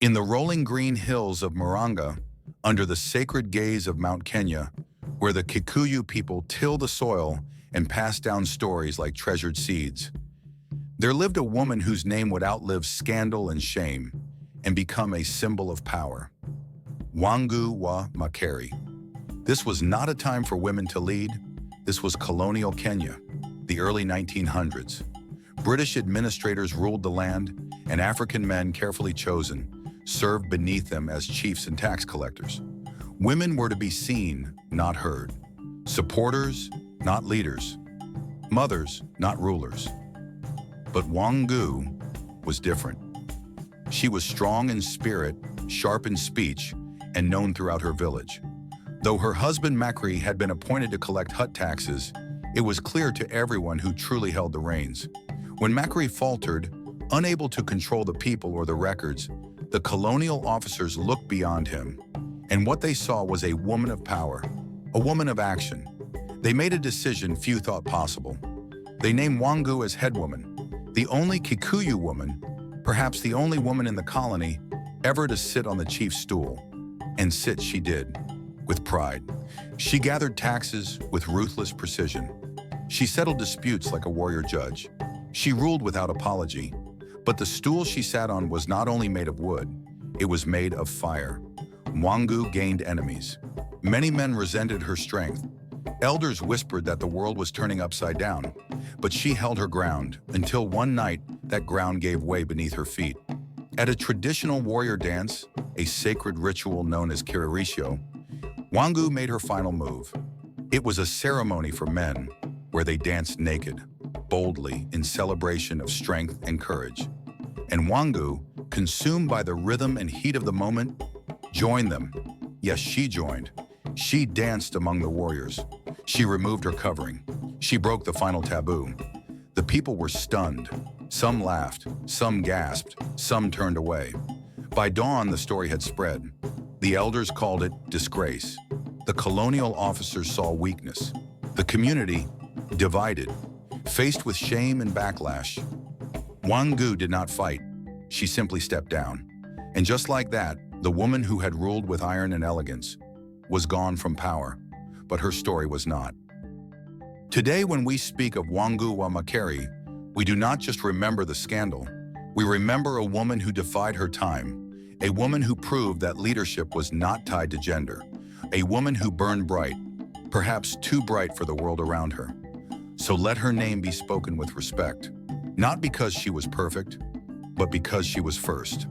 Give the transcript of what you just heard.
In the rolling green hills of Murang'a, under the sacred gaze of Mount Kenya, where the Kikuyu people till the soil and pass down stories like treasured seeds, there lived a woman whose name would outlive scandal and shame and become a symbol of power. Wangu wa Makeri. This was not a time for women to lead. This was colonial Kenya, the early 1900s. British administrators ruled the land, and African men, carefully chosen, served beneath them as chiefs and tax collectors. Women were to be seen, not heard. Supporters, not leaders. Mothers, not rulers. But Wangu was different. She was strong in spirit, sharp in speech, and known throughout her village. Though her husband Makeri had been appointed to collect hut taxes, it was clear to everyone who truly held the reins. When Makeri faltered, unable to control the people or the records, the colonial officers looked beyond him, and what they saw was a woman of power, a woman of action. They made a decision few thought possible. They named Wangu as headwoman, the only Kikuyu woman, perhaps the only woman in the colony, ever to sit on the chief's stool. And sit she did, with pride. She gathered taxes with ruthless precision. She settled disputes like a warrior judge. She ruled without apology. But the stool she sat on was not only made of wood, it was made of fire. Wangu gained enemies. Many men resented her strength. Elders whispered that the world was turning upside down, but she held her ground until one night that ground gave way beneath her feet. At a traditional warrior dance, a sacred ritual known as Kirisho, Wangu made her final move. It was a ceremony for men where they danced naked, boldly in celebration of strength and courage. And Wangu, consumed by the rhythm and heat of the moment, joined them. Yes, she joined. She danced among the warriors. She removed her covering. She broke the final taboo. The people were stunned. Some laughed, some gasped, some turned away. By dawn, the story had spread. The elders called it disgrace. The colonial officers saw weakness. The community, divided, faced with shame and backlash. Wangu did not fight. She simply stepped down. And just like that, the woman who had ruled with iron and elegance was gone from power. But her story was not. Today, when we speak of Wangu wa Makeri, we do not just remember the scandal. We remember a woman who defied her time, a woman who proved that leadership was not tied to gender, a woman who burned bright, perhaps too bright for the world around her. So let her name be spoken with respect, not because she was perfect, but because she was first.